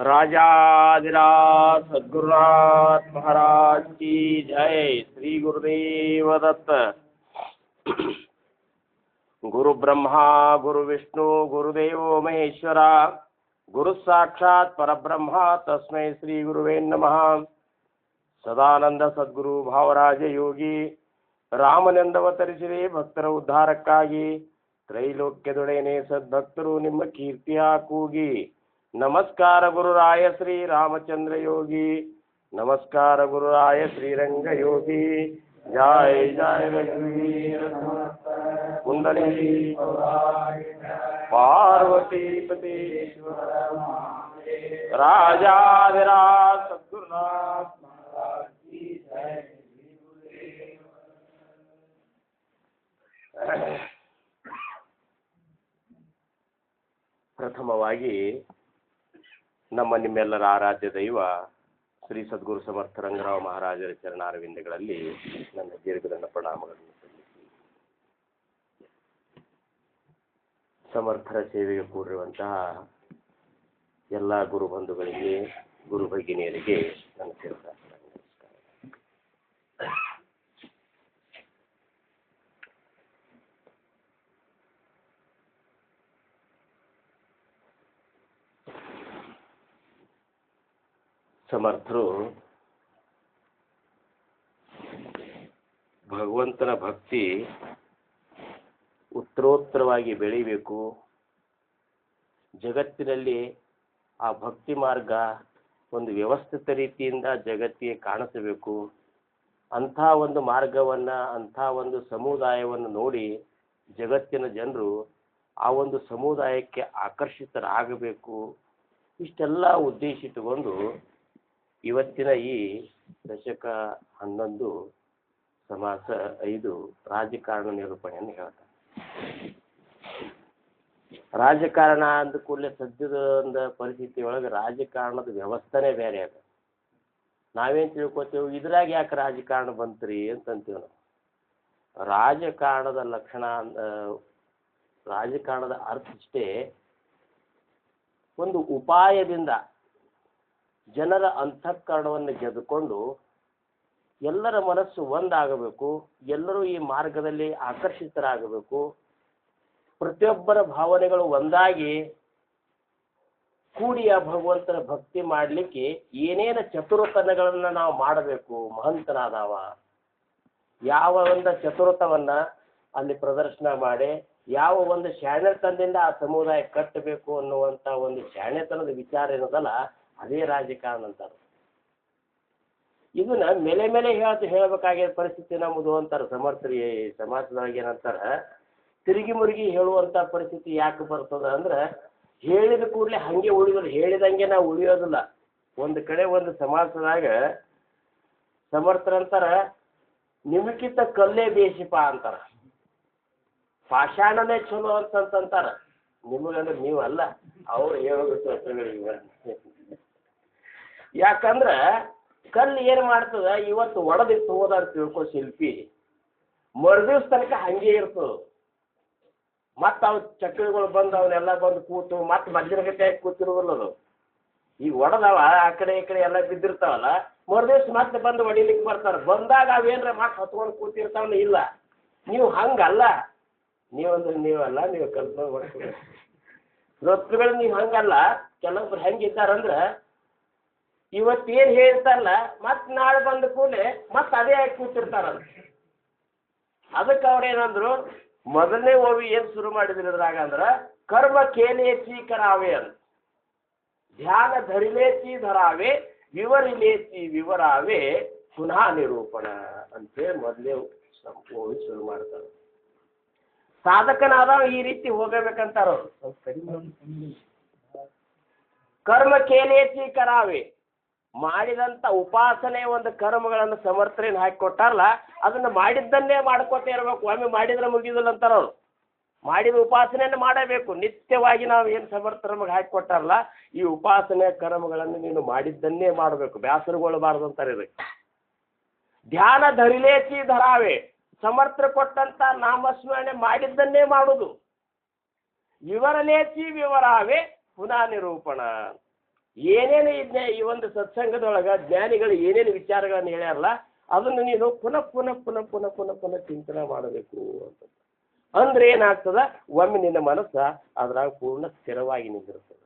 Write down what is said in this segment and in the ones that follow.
राजाधिराज सद्गुरुनाथ महाराज की जय। श्री गुरुदेव दत्त। गुरु ब्रह्मा गुरु विष्णु गुरुदेवो महेश्वरा, गुरु साक्षात परब्रह्म तस्मै श्री गुरुवे नमः। ಸದಾನಂದ ಸದ್ಗುರು ಭಾವರಾಜ ಯೋಗಿ ರಾಮನೆಂದವತರಿಸಿದೆ ಭಕ್ತರ ಉದ್ಧಾರಕ್ಕಾಗಿ, ತ್ರೈಲೋಕ್ಯದೊಡೆಯನೇ ಸದ್ಭಕ್ತರು ನಿಮ್ಮ ಕೀರ್ತಿಯ ಕೂಗಿ. ನಮಸ್ಕಾರ ಗುರುರಾಯ ಶ್ರೀ ರಾಮಚಂದ್ರ ಯೋಗಿ, ನಮಸ್ಕಾರ ಗುರುರಾಯ ಶ್ರೀರಂಗ ಯೋಗಿ. ಜಯ ಜಯ ರಘುವೀರ ಕುಂಡಲಿ ಪಾರ್ವತಿ ಪತಿ ರಾಜಾಧಿರಾಜ ಸದ್ಗುರುನಾಥ ಪ್ರಥಮವಾಗಿ ನಮ್ಮ ನಿಮ್ಮೆಲ್ಲರ ಆರಾಧ್ಯ ದೈವ ಶ್ರೀ ಸದ್ಗುರು ಸಮರ್ಥ ರಂಗರಾವ್ ಮಹಾರಾಜರ ಚರಣಾರವಿಂದಗಳಲ್ಲಿ ನನ್ನ ದೀರ್ಘದಂಡ ಪ್ರಣಾಮಗಳನ್ನು ಸಲ್ಲಿಸಿ, ಸಮರ್ಥರ ಸೇವೆಗೆ ಕೂಡಿರುವಂತಹ ಎಲ್ಲ ಗುರು ಬಂಧುಗಳಿಗೆ, ಗುರು ಭಗಿನಿಯರಿಗೆ ನನ್ನ ಸೇವೆ. ಸಮರ್ಥರು ಭಗವಂತನ ಭಕ್ತಿ ಉತ್ತರೋತ್ತರವಾಗಿ ಬೆಳೀಬೇಕು, ಜಗತ್ತಿನಲ್ಲಿ ಆ ಭಕ್ತಿ ಮಾರ್ಗ ಒಂದು ವ್ಯವಸ್ಥಿತ ರೀತಿಯಿಂದ ಜಗತ್ತಿಗೆ ಕಾಣಿಸಬೇಕು. ಅಂಥ ಒಂದು ಮಾರ್ಗವನ್ನು, ಅಂಥ ಒಂದು ಸಮುದಾಯವನ್ನು ನೋಡಿ ಜಗತ್ತಿನ ಜನರು ಆ ಒಂದು ಸಮುದಾಯಕ್ಕೆ ಆಕರ್ಷಿತರಾಗಬೇಕು. ಇಷ್ಟೆಲ್ಲ ಉದ್ದೇಶ ಇಟ್ಟುಕೊಂಡು ಇವತ್ತಿನ ಈ ದಶಕ 11 ಸಮಾಸ 5 ರಾಜಕಾರಣ ನಿರೂಪಣೆಯನ್ನು ಹೇಳ್ತಾರೆ. ರಾಜಕಾರಣ ಅಂದ ಕೂಡಲೇ ಸದ್ಯದ ಒಂದು ಪರಿಸ್ಥಿತಿ ಒಳಗೆ ರಾಜಕಾರಣದ ವ್ಯವಸ್ಥೆನೇ ಬೇರೆ ಅದ. ನಾವೇನು ತಿಳ್ಕೊತೇವೆ, ಇದ್ರಾಗ ಯಾಕೆ ರಾಜಕಾರಣ ಬಂತ್ರಿ ಅಂತಂತೀವಿ ನಾವು. ರಾಜಕಾರಣದ ಲಕ್ಷಣ, ರಾಜಕಾರಣದ ಅರ್ಥ ಇಷ್ಟೇ, ಒಂದು ಉಪಾಯದಿಂದ ಜನರ ಅಂತಃಕರಣವನ್ನು ಗೆದ್ದುಕೊಂಡು ಎಲ್ಲರ ಮನಸ್ಸು ಒಂದಾಗಬೇಕು, ಎಲ್ಲರೂ ಈ ಮಾರ್ಗದಲ್ಲಿ ಆಕರ್ಷಿತರಾಗಬೇಕು, ಪ್ರತಿಯೊಬ್ಬರ ಭಾವನೆಗಳು ಒಂದಾಗಿ ಕೂಡಿ ಆ ಭಗವಂತನ ಭಕ್ತಿ ಮಾಡಲಿಕ್ಕೆ ಏನೇನು ಚತುರತನಗಳನ್ನು ನಾವು ಮಾಡಬೇಕು. ಮಹಂತನಾದವ ಯಾವ ಒಂದು ಚತುರತವನ್ನು ಅಲ್ಲಿ ಪ್ರದರ್ಶನ ಮಾಡಿ ಯಾವ ಒಂದು ಶಾಣೆತನದಿಂದ ಆ ಸಮುದಾಯ ಕಟ್ಟಬೇಕು ಅನ್ನುವಂಥ ಒಂದು ಶಾಣೆತನದ ವಿಚಾರ ಏನದಲ್ಲ, ಅದೇ ರಾಜಕಾರಣ ಅಂತಾರೆ. ಇದನ್ನ ಮೇಲೆ ಮೇಲೆ ಹೇಳಬೇಕಾಗಿರೋ ಪರಿಸ್ಥಿತಿ ನಮ್ಮದು ಅಂತಾರೆ ಸಮರ್ಥರಿ. ಸಮಾಜದೊಳಗೆ ಏನಂತಾರೆ, ತಿರುಗಿ ಮುರುಗಿ ಹೇಳುವಂಥ ಪರಿಸ್ಥಿತಿ ಯಾಕೆ ಬರ್ತದ ಅಂದ್ರೆ, ಹೇಳಿದ ಕೂಡಲೇ ಹಾಗೆ ಉಳಿಯೋದು, ಹೇಳಿದಂಗೆ ನಾವು ಉಳಿಯೋದಿಲ್ಲ. ಒಂದು ಕಡೆ ಒಂದು ಸಮಾಜದಾಗ ಸಮರ್ಥರಂತಾರ, ನಿಮಗಿಂತ ಕಲ್ಲೇ ಬೇಸಿಪ ಅಂತಾರ, ಪಾಷಾಣನೇ ಚಲೋ ಅಂತಂತಾರ. ನಿಮಗಂದ್ರೆ ನೀವಲ್ಲ, ಅವ್ರು ಹೇಳೋದು. ಯಾಕಂದ್ರೆ ಕಲ್ಲು ಏನು ಮಾಡ್ತದ, ಇವತ್ತು ಒಡೆದಿಟ್ಟು ಹೋದಾರ ತಿಳ್ಕೊ ಶಿಲ್ಪಿ, ಮರುದಿವ್ಸ ತನಕ ಹಂಗೆ ಇರ್ತದೆ. ಮತ್ತು ಅವು ಚಕ್ರಗಳು ಬಂದು ಅವನ್ನೆಲ್ಲ ಬಂದು ಕೂತು ಮತ್ತೆ ಮಧ್ಯಾಹ್ನ ಗಟ್ಟಿಯಾಗಿ ಕೂತಿರೋದಿಲ್ಲ ಅದು. ಈಗ ಒಡೆದವ ಆ ಕಡೆ ಈ ಕಡೆ ಎಲ್ಲ ಬಿದ್ದಿರ್ತಾವಲ್ಲ, ಮರುದಿವ್ಸ ಮತ್ತೆ ಬಂದು ಹೊಡಿಲಿಕ್ಕೆ ಬರ್ತಾರೆ. ಬಂದಾಗ ಅವೇನ್ರ ಮತ್ತೆ ಹತ್ಕೊಂಡು ಕೂತಿರ್ತಾವಲ್ಲ. ಇಲ್ಲ, ನೀವು ಹಂಗಲ್ಲ, ನೀವಲ್ಲ, ನೀವು ಕಲ್ಪನೆ ಮಾಡ್ತೀವಿ. ರೊತ್ತುಗಳು ನೀವು ಹಂಗಲ್ಲ. ಕೆಲವೊಬ್ರು ಹೆಂಗಿದ್ದಾರಂದ್ರೆ, ಇವತ್ತೇನು ಹೇಳ್ತಾರಲ್ಲ ಮತ್ತೆ ನಾಳೆ ಬಂದ ಕೂಡಲೇ ಮತ್ತೆ ಅದೇ ಆಗಿ ಕೂತಿರ್ತಾರಂತ. ಅದಕ್ಕೆ ಅವ್ರೇನಂದ್ರು, ಮೊದಲನೇ ಓವಿ ಏನು ಶುರು ಮಾಡಿದ್ರು ಇದ್ರಾಗ ಅಂದ್ರೆ, ಕರ್ಮ ಕೇಲೇಚಿ ಕರಾವೆ ಅಂತ, ಧ್ಯಾನ ಧರಿಲೇಚಿ ಧರಾವೆ, ವಿವರಿಲೇಚಿ ವಿವರಾವೆ, ಪುನಃ ನಿರೂಪಣ ಅಂತೇಳಿ ಮೊದಲೇ ಓವಿ ಶುರು ಮಾಡ್ತಾರೆ. ಸಾಧಕನಾದ ಈ ರೀತಿ ಹೋಗಬೇಕಂತಾರ. ಕರ್ಮ ಕೇಲೇಚಿ ಕರಾವೆ, ಮಾಡಿದಂಥ ಉಪಾಸನೆ ಒಂದು ಕರ್ಮಗಳನ್ನು ಸಮರ್ಥರೇನು ಹಾಕಿಕೊಟ್ಟಾರಲ್ಲ, ಅದನ್ನು ಮಾಡಿದ್ದನ್ನೇ ಮಾಡ್ಕೊತ ಇರಬೇಕು. ಒಮ್ಮೆ ಮಾಡಿದ್ರೆ ಮುಗಿದಿಲ್ಲ ಅಂತಾರ ಅವರು. ಮಾಡಿದ ಉಪಾಸನೆಯನ್ನು ಮಾಡಬೇಕು ನಿತ್ಯವಾಗಿ. ನಾವು ಏನು ಸಮರ್ಥ ನಮಗೆ ಹಾಕಿಕೊಟ್ಟಾರಲ್ಲ, ಈ ಉಪಾಸನೆ ಕರ್ಮಗಳನ್ನು ನೀನು ಮಾಡಿದ್ದನ್ನೇ ಮಾಡಬೇಕು, ಬೇಸರಗೊಳ್ಳಬಾರ್ದು ಅಂತಾರೆ. ಇದಕ್ಕೆ ಧ್ಯಾನ ಧರಿಲೇಚಿ ಧರಾವೆ, ಸಮರ್ಥ ಕೊಟ್ಟಂತ ನಾಮಸ್ಮರಣೆ ಮಾಡಿದ್ದನ್ನೇ ಮಾಡುವುದು. ವಿವರಲೇಚಿ ವಿವರಾವೆ, ಪುನಃ ನಿರೂಪಣ. ಏನೇನು ಈ ಒಂದು ಸತ್ಸಂಗದೊಳಗೆ ಜ್ಞಾನಿಗಳು ಏನೇನು ವಿಚಾರಗಳನ್ನು ಹೇಳ್ಯಾರಲ್ಲ ಅದನ್ನು ನೀನು ಪುನಃ ಪುನಃ ಪುನಃ ಪುನಃ ಪುನಃ ಪುನಃ ಚಿಂತನೆ ಮಾಡಬೇಕು ಅಂತ. ಅಂದ್ರೆ ಏನಾಗ್ತದ, ಒಮ್ಮೆ ನಿನ್ನ ಮನಸ್ಸ ಅದ್ರಾಗ ಪೂರ್ಣ ಸ್ಥಿರವಾಗಿ ನಿಂತಿರ್ತದೆ.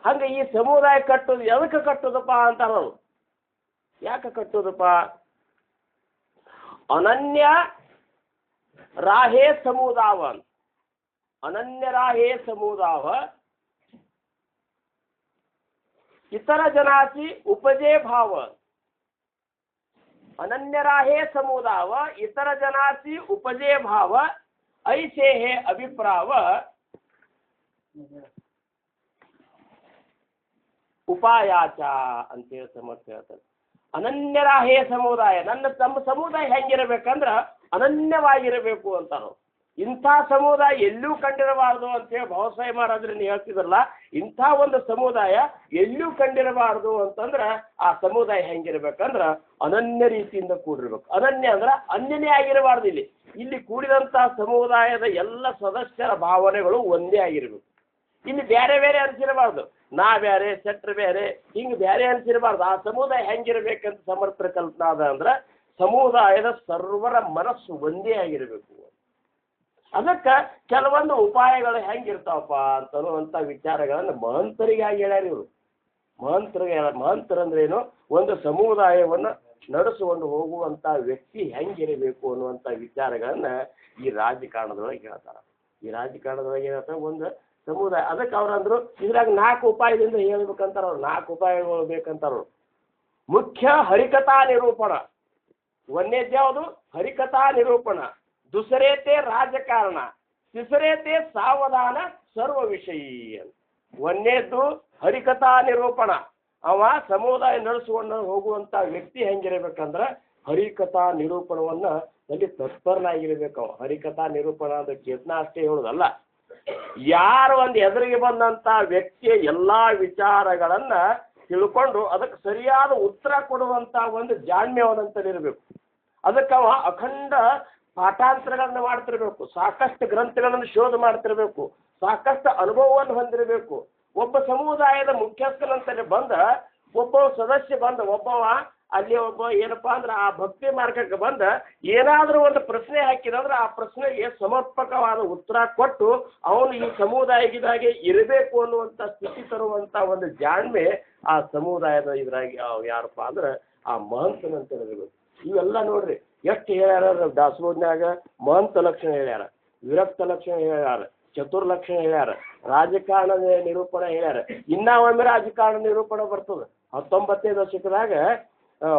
ಹಂಗೆ ಈ ಸಮುದಾಯ ಕಟ್ಟೋದು ಎದಕ್ಕೆ ಕಟ್ಟೋದಪ್ಪ ಅಂತಾರ. ಯಾಕೆ ಕಟ್ಟೋದಪ್ಪ? ಅನನ್ಯ ರಾಹೇ ಸಮುದಾವ, ಅನನ್ಯ ರಾಹೇ ಸಮುದಾವ ಇತರ ಜನಾಸಿ ಉಪಜೇ ಭಾವ, अनन्य राहे समुदाव इतर जनासी उपजे भाव ऐसे है अभिप्राव ಉಪಾಯಾಚ ಅಂತೇಳಿ ಸಮರ್ಥ ಹೇಳ್ತಾರೆ. ಅನನ್ಯ ರಾಹೇ ಸಮುದಾಯ, ತಮ್ಮ ಸಮುದಾಯ ಹೆಂಗಿರಬೇಕಂದ್ರ ಅನನ್ಯವಾಗಿರಬೇಕು ಅಂತಾರು. ಇಂಥ ಸಮುದಾಯ ಎಲ್ಲೂ ಕಂಡಿರಬಾರ್ದು ಅಂತೇಳಿ ಭಾವಸಾಯ ಮಾಡೋದ್ರಿಂದ ಹೇಳ್ತಿದ್ರಲ್ಲ, ಇಂಥ ಒಂದು ಸಮುದಾಯ ಎಲ್ಲೂ ಕಂಡಿರಬಾರ್ದು ಅಂತಂದ್ರೆ ಆ ಸಮುದಾಯ ಹೆಂಗಿರ್ಬೇಕಂದ್ರ ಅನನ್ಯ ರೀತಿಯಿಂದ ಕೂಡಿರ್ಬೇಕು. ಅನನ್ಯ ಅಂದ್ರೆ ಅನ್ಯನೇ ಆಗಿರಬಾರ್ದು. ಇಲ್ಲಿ ಕೂಡಿದಂಥ ಸಮುದಾಯದ ಎಲ್ಲ ಸದಸ್ಯರ ಭಾವನೆಗಳು ಒಂದೇ ಆಗಿರ್ಬೇಕು. ಇಲ್ಲಿ ಬೇರೆ ಬೇರೆ ಅನಿಸಿರಬಾರ್ದು, ನಾ ಬೇರೆ ಸೆಟ್ರ್ ಬೇರೆ ಹಿಂಗೆ ಬೇರೆ ಅನಿಸಿರಬಾರ್ದು. ಆ ಸಮುದಾಯ ಹೆಂಗಿರ್ಬೇಕಂತ ಸಮರ್ಥ ಕಲ್ಪನಾ ಅದ ಅಂದ್ರೆ ಸಮುದಾಯದ ಸರ್ವರ ಮನಸ್ಸು ಒಂದೇ ಆಗಿರಬೇಕು. ಅದಕ್ಕೆ ಕೆಲವೊಂದು ಉಪಾಯಗಳು ಹೆಂಗಿರ್ತಾವಪ್ಪ ಅಂತನ್ನುವಂಥ ವಿಚಾರಗಳನ್ನು ಮಹಂತರಿಗಾಗಿ ಹೇಳ್ಯಾರ ಇವರು. ಮಹಂತರಂದ್ರೇನು, ಒಂದು ಸಮುದಾಯವನ್ನು ನಡೆಸಿಕೊಂಡು ಹೋಗುವಂಥ ವ್ಯಕ್ತಿ ಹೆಂಗಿರಬೇಕು ಅನ್ನುವಂಥ ವಿಚಾರಗಳನ್ನ ಈ ರಾಜಕಾರಣದೊಳಗೆ ಹೇಳ್ತಾರೆ. ಈ ರಾಜಕಾರಣದೊಳಗೆ ಹೇಳ್ತಾರೆ ಒಂದು ಸಮುದಾಯ. ಅದಕ್ಕೆ ಅವ್ರಂದ್ರು ಇದ್ರಾಗ 4 ಉಪಾಯದಿಂದ ಹೇಳ್ಬೇಕಂತಾರ ಅವ್ರು. 4 ಉಪಾಯಗಳು ಬೇಕಂತಾರ. ಮುಖ್ಯ ಹರಿಕಥಾ ನಿರೂಪಣ, ಒಂದೇದ್ದು ಯಾವುದು? ಹರಿಕಥಾ ನಿರೂಪಣ. दूसरे ते राजकारण, तीसरे ते सावधान सर्व विषयी. ಒಂದನೇದ್ದು ಹರಿಕಥಾ ನಿರೂಪಣ. ಅವ ಸಮುದಾಯ ನಡೆಸಿಕೊಂಡು ಹೋಗುವಂತ ವ್ಯಕ್ತಿ ಹೆಂಗಿರ್ಬೇಕಂದ್ರೆ ಹರಿಕಥಾ ನಿರೂಪಣವನ್ನ ಅಲ್ಲಿ ತತ್ಪರನಾಗಿರ್ಬೇಕು. ಅವ ಹರಿಕಥಾ ನಿರೂಪಣ ಅಂದ್ರೆ ಚೇತನ ಅಷ್ಟೇ ಹೇಳುದಲ್ಲ, ಯಾರು ಒಂದು ಎದುರಿಗೆ ಬಂದಂತ ವ್ಯಕ್ತಿಯ ಎಲ್ಲಾ ವಿಚಾರಗಳನ್ನ ತಿಳ್ಕೊಂಡು ಅದಕ್ಕೆ ಸರಿಯಾದ ಉತ್ತರ ಕೊಡುವಂತ ಒಂದು ಜಾಣ್ಯವನ್ನಂತಲಿರ್ಬೇಕು. ಅದಕ್ಕೆ ಅವ ಅಖಂಡ ಪಾಠಾಂತರಗಳನ್ನು ಮಾಡ್ತಿರ್ಬೇಕು, ಸಾಕಷ್ಟು ಗ್ರಂಥಗಳನ್ನು ಶೋಧ ಮಾಡ್ತಿರ್ಬೇಕು, ಸಾಕಷ್ಟು ಅನುಭವವನ್ನು ಹೊಂದಿರಬೇಕು. ಒಬ್ಬ ಸಮುದಾಯದ ಮುಖ್ಯಸ್ಥನಂತಲೇ ಬಂದ ಒಬ್ಬ ಸದಸ್ಯ ಬಂದ ಒಬ್ಬವ ಅಲ್ಲಿ ಒಬ್ಬ ಏನಪ್ಪಾ ಅಂದ್ರೆ ಆ ಭಕ್ತಿ ಮಾರ್ಗಕ್ಕೆ ಬಂದ ಏನಾದರೂ ಒಂದು ಪ್ರಶ್ನೆ ಹಾಕಿದಂದ್ರೆ ಆ ಪ್ರಶ್ನೆಗೆ ಸಮರ್ಪಕವಾದ ಉತ್ತರ ಕೊಟ್ಟು ಅವನು ಈ ಸಮುದಾಯದಾಗೆ ಇರಬೇಕು ಅನ್ನುವಂಥ ಸ್ಥಿತಿ ತರುವಂಥ ಒಂದು ಜಾಣ್ಮೆ ಆ ಸಮುದಾಯದ ಇದ್ರಾಗಿ ಯಾರಪ್ಪ ಅಂದ್ರೆ ಆ ಮಹಂತನಂತ ಇರಬೇಕು. ಇವೆಲ್ಲ ನೋಡ್ರಿ ಎಷ್ಟು ಹೇಳ್ಯಾರ ದಾಸಬೋಧನ್ಯಾಗ. ಮಹಂತ ಲಕ್ಷಣ ಹೇಳ್ಯಾರ, ವಿರಕ್ತ ಲಕ್ಷಣ ಹೇಳ್ಯಾರ, ಚತುರ್ಲಕ್ಷಣ ಹೇಳ್ಯಾರ, ರಾಜಕಾರಣದ ನಿರೂಪಣೆ ಹೇಳ್ಯಾರ. ಇನ್ನ ಒಮ್ಮೆ ರಾಜಕಾರಣ ನಿರೂಪಣೆ ಬರ್ತದೆ 19ನೇ ದಶಕದಾಗ.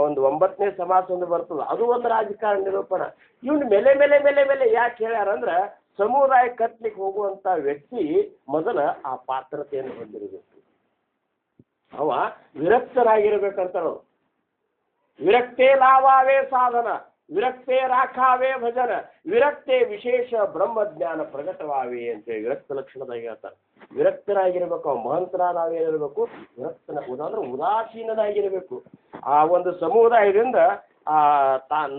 ಒಂದು 9ನೇ ಸಮಾಸ ಒಂದು ಬರ್ತದೆ, ಅದು ಒಂದು ರಾಜಕಾರಣ ನಿರೂಪಣ. ಇವ್ನು ಮೇಲೆ ಮೇಲೆ ಮೇಲೆ ಮೇಲೆ ಯಾಕೆ ಹೇಳ್ಯಾರಂದ್ರೆ ಸಮುದಾಯ ಕಟ್ಲಿಕ್ಕೆ ಹೋಗುವಂತ ವ್ಯಕ್ತಿ ಮೊದಲ ಆ ಪಾತ್ರತೆಯನ್ನು ಹೊಂದಿರಬೇಕು. ಅವ ವಿರಕ್ತನಾಗಿರ್ಬೇಕಂತಾರ. ವಿರಕ್ತೇ ಲಾವಾವೇ ಸಾಧನ, ವಿರಕ್ತೇ ರಾಖಾವೇ ಭಜನ, ವಿರಕ್ತೇ ವಿಶೇಷ ಬ್ರಹ್ಮಜ್ಞಾನ ಪ್ರಗಟವಾವೆ ಅಂತೇಳಿ ವಿರಕ್ತ ಲಕ್ಷಣದಾಗ ಹೇಳ್ತಾರೆ. ವಿರಕ್ತರಾಗಿರ್ಬೇಕು. ಅವ ಮಹಂತರಾಗಿರಬೇಕು. ವಿರಕ್ತನ ಉದಾಹರಣೆ ಉದಾಸೀನನಾಗಿರಬೇಕು. ಆ ಒಂದು ಸಮುದಾಯದಿಂದ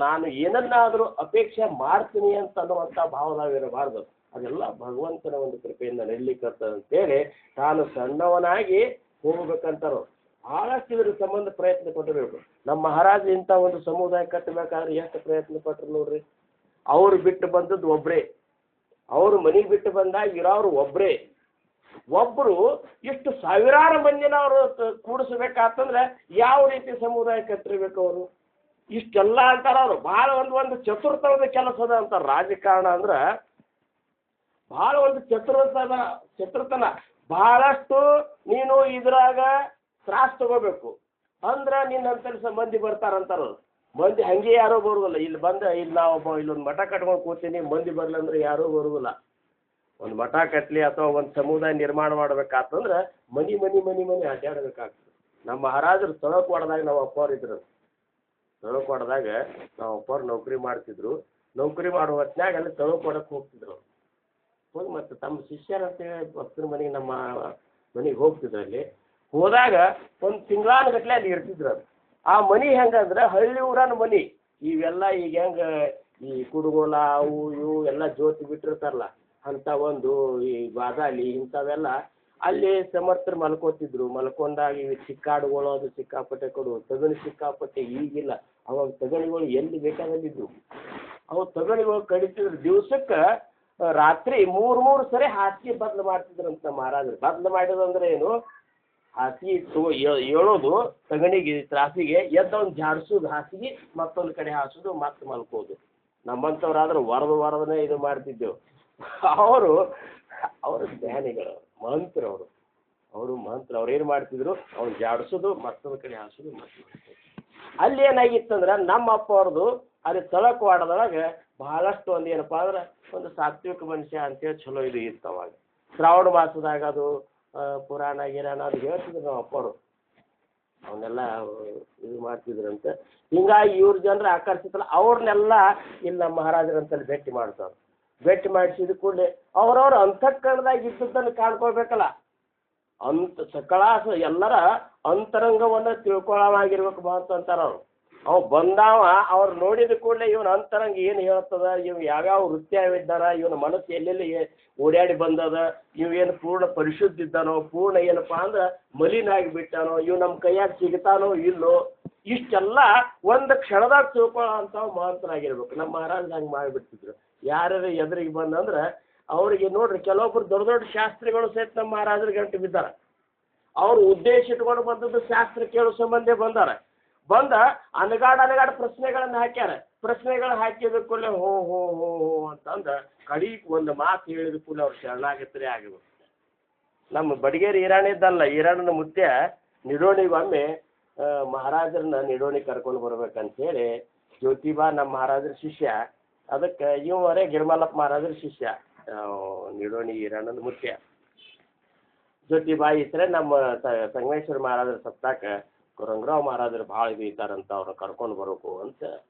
ನಾನು ಏನನ್ನಾದರೂ ಅಪೇಕ್ಷೆ ಮಾಡ್ತೀನಿ ಅಂತ ಅನ್ನುವಂಥ ಭಾವನಾಗಿರಬಾರ್ದು. ಅದೆಲ್ಲ ಭಗವಂತನ ಒಂದು ಕೃಪೆಯಿಂದ ನಡೀಲಿಕ್ಕಂತ ಅಂತೇಳಿ ತಾನು ಸಣ್ಣವನಾಗಿ ಹೋಗ್ಬೇಕಂತಾರೋ. ಬಹಳಷ್ಟು ಇದ್ರ ಸಂಬಂಧ ಪ್ರಯತ್ನ ಪಟ್ಟಿರಬೇಕು. ನಮ್ಮ ಮಹಾರಾಜ ಇಂಥ ಒಂದು ಸಮುದಾಯ ಕಟ್ಟಬೇಕಾದ್ರೆ ಎಷ್ಟು ಪ್ರಯತ್ನ ಪಟ್ಟರು ನೋಡ್ರಿ. ಅವ್ರು ಬಿಟ್ಟು ಬಂದದ್ದು ಒಬ್ಬರೇ, ಅವರು ಮನೆಗೆ ಬಿಟ್ಟು ಬಂದಾಗ ಇರೋರು ಒಬ್ಬರೇ. ಒಬ್ಬರು ಇಷ್ಟು ಸಾವಿರಾರು ಮಂದಿನ ಅವರು ಕೂಡಿಸ್ಬೇಕಾತಂದ್ರೆ ಯಾವ ರೀತಿ ಸಮುದಾಯ ಕಟ್ಟಿರ್ಬೇಕು ಅವರು? ಇಷ್ಟೆಲ್ಲ ಅಂತಾರ ಅವರು. ಭಾಳ ಒಂದು ಚತುರ್ಥದ ಕೆಲಸದ ಅಂತಾರೆ. ರಾಜಕಾರಣ ಅಂದ್ರೆ ಭಾಳ ಒಂದು ಚತುರತನ. ಬಹಳಷ್ಟು ನೀನು ಇದ್ರಾಗ ತ್ರಾಸ ತಗೋಬೇಕು ಅಂದ್ರೆ ನಿನ್ನಂತ ಮಂದಿ ಬರ್ತಾರಂತಾರ. ಮಂದಿ ಹಂಗೆ ಯಾರೋ ಬರುವುದಿಲ್ಲ. ಇಲ್ಲಿ ನಾವು ಇಲ್ಲೊಂದು ಮಠ ಕಟ್ಕೊಂಡು ಕೂತೀನಿ, ಮಂದಿ ಬರ್ಲಂದ್ರೆ ಯಾರೂ ಬರುವುದಿಲ್ಲ. ಒಂದು ಮಠ ಕಟ್ಟಲಿ ಅಥವಾ ಒಂದು ಸಮುದಾಯ ನಿರ್ಮಾಣ ಮಾಡ್ಬೇಕಾತಂದ್ರೆ ಮನಿ ಅಡ್ಡಾಡಬೇಕಾಗ್ತದೆ. ನಮ್ಮ ಮಹಾರಾಜರು ತಳಕೋಟದಾಗ ನಾವು ಅಪ್ಪವ್ರು ಇದ್ರು. ತಳಕೋಟದಾಗ ನಾವು ಅಪ್ಪವ್ರು ನೌಕರಿ ಮಾಡ್ತಿದ್ರು. ನೌಕರಿ ಮಾಡುವ ಹೊತ್ತಿನಾಗ ಅಲ್ಲಿ ತಳಕೋಟಕ್ಕೆ ಹೋಗ್ತಿದ್ರು. ಹೋಗಿ ಮತ್ತೆ ತಮ್ಮ ಶಿಷ್ಯರಂತೇಳಿ ಭಕ್ತರ ಮನೆಗೆ ನಮ್ಮ ಮನೆಗೆ ಹೋಗ್ತಿದ್ರು. ಅಲ್ಲಿ ಹೋದಾಗ ಒಂದು ತಿಂಗಳಾನುಗಟ್ಲೆ ಅಲ್ಲಿ ಇರ್ತಿದ್ರು. ಅದು ಆ ಮನೆ ಹೆಂಗಂದ್ರೆ ಹಳ್ಳಿ ಊರನ ಮನೆ. ಇವೆಲ್ಲ ಈಗ ಹೆಂಗೆ ಈ ಕುಡುಗೋಲ ಅವು ಇವು ಎಲ್ಲ ಜ್ಯೋತಿ ಬಿಟ್ಟಿರ್ತಾರಲ್ಲ ಅಂತ ಒಂದು ಈ ಬಾದಾಲಿ ಇಂಥವೆಲ್ಲ ಅಲ್ಲಿ ಸಮರ್ಥರು ಮಲ್ಕೋತಿದ್ರು. ಮಲ್ಕೊಂಡಾಗ ಇವು ಚಿಕ್ಕಾಡುಗಳು ಅದು ಸಿಕ್ಕಾಪಟ್ಟೆ ಕೊಡು, ತಗಣಿ ಸಿಕ್ಕಾಪಟ್ಟೆ ಈಗಿಲ್ಲ. ಅವಾಗ ತಗಣಿಗಳು ಎಲ್ಲಿ ಬೇಕಾದಲ್ಲಿದ್ದು, ಅವು ತಗಣಿಗಳು ಕಡಿತಿದ್ರು. ದಿವ್ಸಕ್ಕೆ ರಾತ್ರಿ ಮೂರು ಸರಿ ಹಾಸಿಗೆ ಬದಲು ಮಾಡ್ತಿದ್ರಂತ ಮಹಾರಾಜರು. ಬದಲು ಮಾಡಿದಂದ್ರೆ ಏನು, ಹಾಸಿಗೆ ಇಟ್ಟು ಏಳೋದು ತಗಣಿಗೆ ತ್ರಾಸಿಗೆ ಎದ್ದವನು ಜಾಡಿಸೋದು ಹಾಸಿಗೆ, ಮತ್ತೊಂದು ಕಡೆ ಹಾಸೋದು, ಮತ್ತೆ ಮಲ್ಕೋದು. ನಮ್ಮಂಥವ್ರಾದ್ರೆ ವರದನೇ ಇದು ಮಾಡ್ತಿದ್ದೆವು. ಅವರು ಜ್ಞಾನಿಗಳು, ಅವರು ಮಂತ್ರ ಅವ್ರು ಏನು ಮಾಡ್ತಿದ್ರು, ಅವ್ನು ಜಾಡಿಸೋದು, ಮತ್ತೊಂದು ಕಡೆ ಹಾಸೋದು, ಮತ್ತೆ ಅಲ್ಲಿ ಏನಾಗಿತ್ತಂದ್ರೆ ನಮ್ಮ ಅಪ್ಪ ಅವ್ರದ್ದು ಅಲ್ಲಿ ತಳಕವಾಡದೊಳಗೆ ಬಹಳಷ್ಟು ಒಂದು ಏನಪ್ಪ ಅಂದ್ರೆ ಒಂದು ಸಾತ್ವಿಕ ಮನುಷ್ಯ ಅಂತೇಳಿ ಚಲೋ ಇದು ಇತ್ತು. ಅವಾಗ ಶ್ರಾವಣ ಮಾಸದಾಗ ಅದು ಪುರಾಣ ಗಿರಾಣ ಅದು ಹೇಳ್ತಿದ್ರು ನಮ್ಮ ಅಪ್ಪವರು, ಅವನ್ನೆಲ್ಲ ಇದು ಮಾಡ್ತಿದ್ರಂತೆ. ಹಿಂಗಾಗಿ ಇವ್ರ ಜನರು ಆಕರ್ಷಿತಲ್ಲ, ಅವ್ರನ್ನೆಲ್ಲ ಇಲ್ಲ ಮಹಾರಾಜರಂತಲ್ಲಿ ಭೇಟಿ ಮಾಡ್ತಾರೆ. ಭೇಟಿ ಮಾಡಿಸಿದ ಕೂಡಲೇ ಅವ್ರವ್ರ ಅಂತಃಕರಣದಾಗ ಇದ್ದದ್ದನ್ನು ಕಾಣ್ಕೊಳ್ಬೇಕಲ್ಲ, ಸಕಲಾಸ ಎಲ್ಲರ ಅಂತರಂಗವನ್ನು ತಿಳ್ಕೊಳ್ಳೋವಾಗಿರ್ಬೇಕು ಅಂತಾರ ಅವರು. ಅವ್ ಬಂದಾವ ಅವ್ರು ನೋಡಿದ ಕೂಡಲೇ ಇವನ ಅಂತರಂಗ ಏನು ಹೇಳ್ತದ, ಇವ್ ಯಾವ್ಯಾವ ವೃತ್ತಿಯಾಗಿದ್ದಾನ, ಇವನ ಮನಸ್ಸು ಎಲ್ಲೆಲ್ಲಿ ಓಡಾಡಿ ಬಂದದ, ಇವೇನು ಪೂರ್ಣ ಪರಿಶುದ್ಧ ಇದ್ದಾನೋ, ಪೂರ್ಣ ಏನಪ್ಪ ಅಂದ್ರೆ ಮಲಿನಾಗಿ ಬಿಟ್ಟಾನೋ, ಇವ್ ನಮ್ಮ ಕೈಯಾಗ ಸಿಗ್ತಾನೋ ಇಲ್ಲೋ, ಇಷ್ಟೆಲ್ಲ ಒಂದು ಕ್ಷಣದಾಗ ತಿಳ್ಕೊಳ್ಳೋ ಅಂಥವು ಮಹಂತರಾಗಿರ್ಬೇಕು. ನಮ್ಮ ಮಹಾರಾಜ ಹಂಗೆ ಮಾಡಿಬಿಡ್ತಿದ್ರು. ಯಾರು ಎದುರಿಗೆ ಬಂದಂದ್ರೆ ಅವ್ರಿಗೆ ನೋಡ್ರಿ, ಕೆಲವೊಬ್ರು ದೊಡ್ಡ ದೊಡ್ಡ ಶಾಸ್ತ್ರಿಗಳು ಸಹಿತ ನಮ್ಮ ಮಹಾರಾಜರ ಗಂಟು ಬಿದ್ದಾರೆ. ಅವ್ರು ಉದ್ದೇಶ ಇಟ್ಕೊಂಡು ಬಂದದ್ದು ಶಾಸ್ತ್ರ ಕೇಳೋ ಸಂಬಂಧ ಬಂದ ಅನಗಾಡ ಪ್ರಶ್ನೆಗಳನ್ನು ಹಾಕ್ಯಾರ. ಪ್ರಶ್ನೆಗಳು ಹಾಕಿದ ಕೂಡಲೇ ಹೋ ಹೋ ಹೋ ಹೋ ಅಂತಂದು ಕಡಿಗೆ ಒಂದು ಮಾತು ಹೇಳಿದ ಕೂಡಲೇ ಅವ್ರು ಶರಣಾಗತರೇ ಆಗಬೇಕು. ನಮ್ಮ ಬಡಿಗೇರಿ ಈರಾಣಿ ಇದ್ದಲ್ಲ, ಈರಾಣನ ಮುತ್ಯ ನಿಡೋಣಿಗೊಮ್ಮೆ ಮಹಾರಾಜರನ್ನ ನಿಡೋಣಿ ಕರ್ಕೊಂಡು ಬರ್ಬೇಕಂತೇಳಿ ಜ್ಯೋತಿಬಾ ನಮ್ಮ ಮಹಾರಾಜರ ಶಿಷ್ಯ, ಅದಕ್ಕೆ ಇವರೇ ಗಿರ್ಮಲ್ಲಪ್ಪ ಮಹಾರಾಜರ ಶಿಷ್ಯ ನಿಡೋಣಿ ಈರಾಣನ ಮುತ್ಯ ಜ್ಯೋತಿಬಾ ಇದ್ರೆ ನಮ್ಮ ಸಂಗಮೇಶ್ವರ ಮಹಾರಾಜರ ಸತ್ತಾಕ ರಂಗರಾವ್ ಮಹಾರಾಜರು ಭಾಳ ಇದು ಇದ್ದಾರಂತ ಅವ್ರನ್ನ ಕರ್ಕೊಂಡು ಬರಬೇಕು ಅಂತ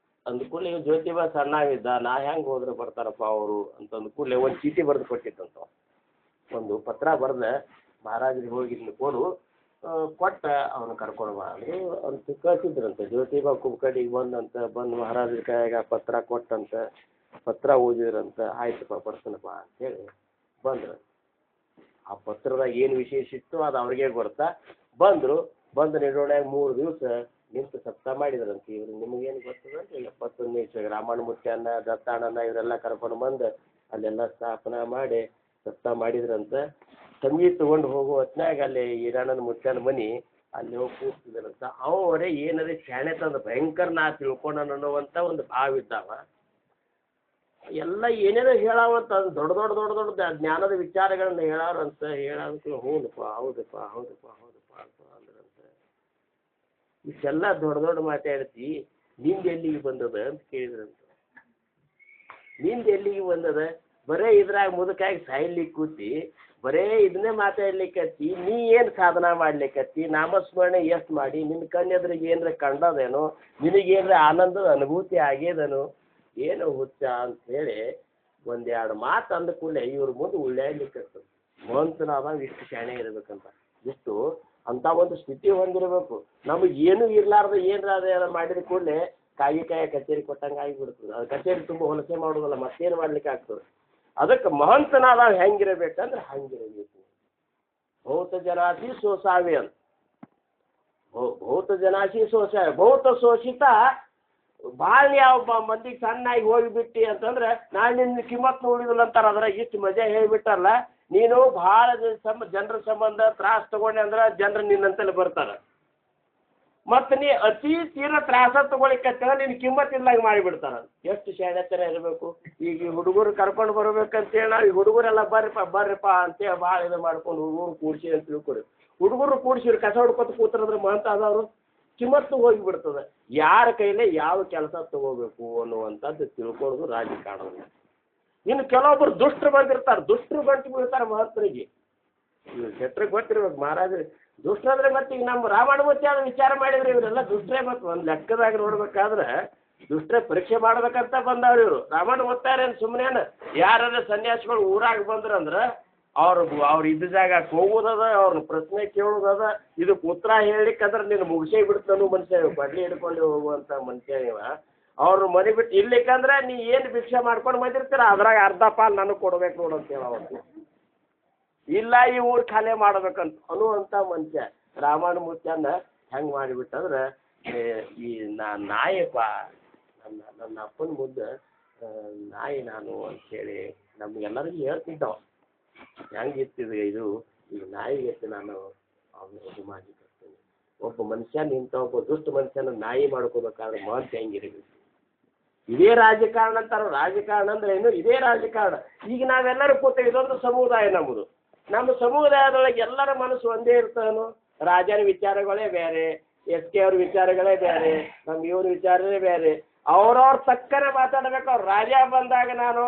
ಅಂದ್ಕೂಡಲೇ ಇವ್ ಜ್ಯೋತಿಬಾ ಸಣ್ಣಾಗಿದ್ದ, ನಾ ಹೆಂಗೆ ಹೋದ್ರೆ ಬರ್ತಾರಪ್ಪ ಅವರು ಅಂತ ಅಂದ್ಕೂಡಲೇ ಒಂದು ಚೀಟಿ ಬರೆದು ಕೊಟ್ಟಿತ್ತಂತ. ಒಂದು ಪತ್ರ ಬರೆದ ಮಹಾರಾಜರಿಗೆ ಹೋಗಿ ಕೊಡು, ಕೊಟ್ಟ ಅವನು ಕರ್ಕೊಂಡು ಬಾ ಅಂದ್ರೆ ಅವ್ನು ಕಳಿಸಿದ್ರಂತೆ. ಜ್ಯೋತಿಬಾ ಕುಬ್ಕಡಿಗೆ ಬಂದು ಮಹಾರಾಜರ ಕೈಯಾಗ ಪತ್ರ ಕೊಟ್ಟಂತ, ಪತ್ರ ಓದಿದ್ರಂತ. ಆಯ್ತಪ್ಪ ಬರ್ತಾನಪ್ಪ ಅಂತೇಳಿ ಬಂದ್ರು. ಆ ಪತ್ರದಾಗ ಏನು ವಿಶೇಷ ಇತ್ತು ಅದು ಅವ್ರಿಗೆ ಗೊತ್ತಾ. ಬಂದು ನಿಡೋಣ್ಯಾಗ 3 ದಿವಸ ನಿಂತು ಸಪ್ತಾಹ ಮಾಡಿದ್ರಂತೆ. ಇವ್ರು ನಿಮಗೇನು ಗೊತ್ತದಂತೆ 71 ರಾಮಣ್ಣ ಮುತ್ಯನ್ನ, ದತ್ತಾಣನ ಇವರೆಲ್ಲ ಕರ್ಕೊಂಡು ಬಂದು ಅಲ್ಲೆಲ್ಲ ಸ್ಥಾಪನಾ ಮಾಡಿ ಸಪ್ತಾಹ ಮಾಡಿದ್ರಂತ. ಸಂಗೀತ ತೊಗೊಂಡು ಹೋಗುವ ಹೊತ್ನಾಗ ಅಲ್ಲಿ ಈರಾಣನ ಮುತ್ಯನ ಮನೆ ಅಲ್ಲಿ ಹೋಗಿ ಕೂರ್ತಿದ್ರಂತ. ಅವರೇ ಏನದೇ ಶಾಣೆ ತಂದು ಭಯಂಕರ ನಾ ತಿಳ್ಕೊಂಡ ಅನ್ನುವಂಥ ಒಂದು ಭಾವ ಇದ್ದಾವ. ಎಲ್ಲ ಏನೇನೋ ಹೇಳಾವಂತ, ಅದು ದೊಡ್ಡ ಜ್ಞಾನದ ವಿಚಾರಗಳನ್ನ ಹೇಳಾರಂತ. ಹೇಳೋದಕ್ಕೆ ಹೌದಪ್ಪ ಅಂತ ಅಂದ್ರಂತ. ಇಷ್ಟೆಲ್ಲ ದೊಡ್ಡ ಮಾತಾಡ್ತಿ, ನಿಂದು ಎಲ್ಲಿಗೆ ಬಂದದ ಅಂತ ಕೇಳಿದ್ರಂತ. ನಿಂದು ಎಲ್ಲಿಗೆ ಬಂದದ, ಬರೇ ಇದ್ರಾಗ ಮುದುಕಾಗಿ ಸಾಯ್ಲಿಕ್ಕೆ ಕೂತಿ ಬರೇ ಇದನ್ನೇ ಮಾತಾಡ್ಲಿಕ್ಕತ್ತಿ, ನೀ ಏನು ಸಾಧನ ಮಾಡ್ಲಿಕ್ಕತ್ತಿ, ನಾಮಸ್ಮರಣೆ ಎಷ್ಟು ಮಾಡಿ, ನಿನ್ನ ಕಣ್ಣೆದ್ರಿಗೆ ಏನರ ಕಂಡದೇನೋ, ನಿನಗೇನರ ಆನಂದದ ಅನುಭೂತಿ ಆಗ್ಯದನು, ಏನು ಹುಚ್ಚ ಅಂತ ಹೇಳಿ 1-2 ಮಾತು ಅಂದ ಕೂಡಲೇ ಇವ್ರ ಮುಂದೆ ಉಳ್ಳಾಡ್ಲಿಕ್ಕತ್ತು. ಮಹಂತನಾದ ಇಷ್ಟು ಶಾಣೆ ಇರಬೇಕಂತ, ಇಷ್ಟು ಅಂತ ಒಂದು ಸ್ಥಿತಿ ಹೊಂದಿರಬೇಕು. ನಮಗೆ ಏನೂ ಇರಲಾರ್ದ ಏನಾರ ಮಾಡಿದ ಕೂಡಲೇ ಕಾಯಿ ಕಚೇರಿ ಕೊಟ್ಟಂಗೆ ಆಗಿಬಿಡ್ತದೆ. ಅದು ಕಚೇರಿ ತುಂಬ ಹೊಲಸೆ ಮಾಡೋದಲ್ಲ, ಮತ್ತೇನು ಮಾಡ್ಲಿಕ್ಕೆ ಆಗ್ತದೆ. ಅದಕ್ಕೆ ಮಹಂತನಾದ ಹೆಂಗಿರಬೇಕಂದ್ರೆ ಹಂಗಿರಬೇಕು. ಭೌತ ಜನಾಸಿ ಸೋಸಾವೆ ಅಂತ, ಭೌತ ಜನಾಸಿ ಸೋಸಾವೆ, ಭೌತ ಶೋಷಿತ. ಭಾಳ ಯಾವ ಮಂದಿಗೆ ಸಣ್ಣಾಗಿ ಹೋಗಿಬಿಟ್ಟು ಅಂತಂದ್ರೆ ನಾನು ನಿನ್ನ ಕಿಮ್ಮತ್ ನೋಡಿದಿಲ್ಲ ಅಂತಾರೆ. ಅದ್ರಾಗ ಇಷ್ಟು ಮಜಾ ಹೇಳಿಬಿಟ್ಟಲ್ಲ, ನೀನು ಭಾಳ ಜನರ ಸಂಬಂಧ ತ್ರಾಸ ತಗೊಂಡೆ ಅಂದ್ರೆ ಜನರು ನಿನ್ನಂತಲ್ಲಿ ಬರ್ತಾರೆ. ಮತ್ತು ನೀ ಅತಿ ತೀರ ತ್ರಾಸ ತಗೊಳಿಕತ್ತ ನಿನ್ನ ಕಿಮ್ಮತ್ ಇಲ್ಲಾಗ ಮಾಡಿಬಿಡ್ತಾರೆ. ಎಷ್ಟು ಶಾಣೆತನ ಇರಬೇಕು. ಈಗ ಈ ಹುಡುಗರು ಕರ್ಕೊಂಡು ಬರ್ಬೇಕಂತೇಳಿ ನಾವು ಈ ಹುಡುಗರೆಲ್ಲ ಬರ್ರಿಪ್ಪ ಅಂತೇಳಿ ಭಾಳ ಇದು ಮಾಡ್ಕೊಂಡು ಹುಡುಗರು ಕೂಡಿಸಿ ಅಂತ ತಿಳ್ಕೊಡಿ. ಹುಡುಗರು ಕೂಡಿಸಿರು ಕಸ ಹುಡ್ಕೊತ ಕೂತ್ರಂದ್ರೆ ಮಹಂತ ಆದವರು ಕಿಮ್ಮತ್ತು ಹೋಗಿಬಿಡ್ತದೆ. ಯಾರ ಕೈಲೇ ಯಾವ ಕೆಲಸ ತಗೋಬೇಕು ಅನ್ನುವಂಥದ್ದು ತಿಳ್ಕೊಳ್ಳೋದು ರಾಜಕಾರಣದಲ್ಲಿ. ಇನ್ನು ಕೆಲವೊಬ್ಬರು ದುಷ್ಟರು ಬಂದಿರ್ತಾರೆ, ದುಷ್ಟರು ಗಂಟು ಬೀಳ್ತಾರೆ ಮಹಂತರಿಗೆ. ಇವ್ರು ಕೆಟ್ಟರಿಗೆ ಗೊತ್ತಿರ್ಬೇಕು ಮಹಾರಾಜರಿಗೆ ದುಷ್ಟರಾದ್ರೆ. ಮತ್ತೆ ಈಗ ನಮ್ಮ ರಾಮಾನುಮತಿ ಆದ ವಿಚಾರ ಮಾಡಿದ್ರೆ ಇವರೆಲ್ಲ ದುಷ್ಟರೇ. ಮತ್ತು ಒಂದು ಲೆಕ್ಕದಾಗ ನೋಡ್ಬೇಕಾದ್ರೆ ದುಷ್ಟರೇ ಪರೀಕ್ಷೆ ಮಾಡ್ಬೇಕಂತ ಬಂದವ್ರು ಇವರು. ರಾಮಾಯಣ ಓದ್ತಾರೇನು ಸುಮ್ಮನೇನು? ಯಾರಾದ್ರೆ ಸನ್ಯಾಸಿಗಳು ಊರಾಗ ಬಂದ್ರಂದ್ರೆ ಅವ್ರು ಇದ್ದ ಜಾಗಕ್ಕೆ ಹೋಗೋದದ, ಅವ್ರನ್ನ ಪ್ರಶ್ನೆ ಕೇಳೋದದ, ಇದಕ್ಕೆ ಉತ್ತರ ಹೇಳಿಕ್ಕಂದ್ರೆ ನೀನು ಮುಗಿಸೇ ಬಿಡ್ತಾನು ಮನುಷ್ಯ. ಬಡ್ಲಿ ಹಿಡ್ಕೊಂಡು ಹೋಗುವಂಥ ಮನುಷ್ಯ ನೀವ. ಅವ್ರ ಮನೆ ಬಿಟ್ಟು ಇರ್ಲಿಕ್ಕಂದ್ರೆ ನೀ ಏನು ಭಿಕ್ಷೆ ಮಾಡ್ಕೊಂಡು ಬಂದಿರ್ತೀರ ಅದ್ರಾಗ ಅರ್ಧ ಪಾಲು ನನಗೆ ಕೊಡ್ಬೇಕು ನೋಡು ಅಂತೇಳಿ ಅವತ್ತು. ಇಲ್ಲ ಈ ಊರು ಖಾಲಿ ಮಾಡ್ಬೇಕಂತ ಅನ್ನುವಂಥ ಮನುಷ್ಯ ರಾಮಣ್ಣ ಮೂರ್ತಿಯನ್ನ ಹೆಂಗೆ ಮಾಡಿಬಿಟ್ಟಂದ್ರೆ ಈ ನಾಯಪ್ಪ ನನ್ನ ಅಪ್ಪನ ಮುಂದೆ ನಾಯಿ ನಾನು ಅಂತೇಳಿ ನಮ್ಗೆಲ್ಲರಿಗೂ ಹೇಳ್ತಿದ್ದವ ಹೆಂಗಿತ್ತಿದೆ ಇದು ಈಗ ನಾಯಿಗೆ ನಾನು ಅವನು ಇದು ಮಾಡಿ ಬರ್ತೀನಿ. ಒಬ್ಬ ಮನುಷ್ಯ ನಿಂತ ಒಬ್ಬ ದುಷ್ಟ ಮನುಷ್ಯನ ನಾಯಿ ಮಾಡ್ಕೋಬೇಕಾದ್ರೆ ಮಹಂತ ಹೆಂಗಿರಬೇಕು. ಇದೇ ರಾಜಕಾರಣ ಅಂತಾರ. ರಾಜಕಾರಣ ಅಂದ್ರೆ ಏನು? ಇದೇ ರಾಜಕಾರಣ. ಈಗ ನಾವೆಲ್ಲರೂ ಕೂತ ಇದೊಂದು ಸಮುದಾಯ ನಮ್ಮದು. ನಮ್ಮ ಸಮುದಾಯದೊಳಗೆ ಎಲ್ಲರ ಮನಸ್ಸು ಒಂದೇ ಇರ್ತಾನೋ. ರಾಜನ ವಿಚಾರಗಳೇ ಬೇರೆ, ಎಸ್ ಕೆ ಅವ್ರ ವಿಚಾರಗಳೇ ಬೇರೆ, ನಮ್ಮ ಇವ್ರ ವಿಚಾರವೇ ಬೇರೆ. ಅವ್ರವ್ರ ತಕ್ಕನೆ ಮಾತಾಡ್ಬೇಕು. ಅವ್ರು ರಾಜ ಬಂದಾಗ ನಾನು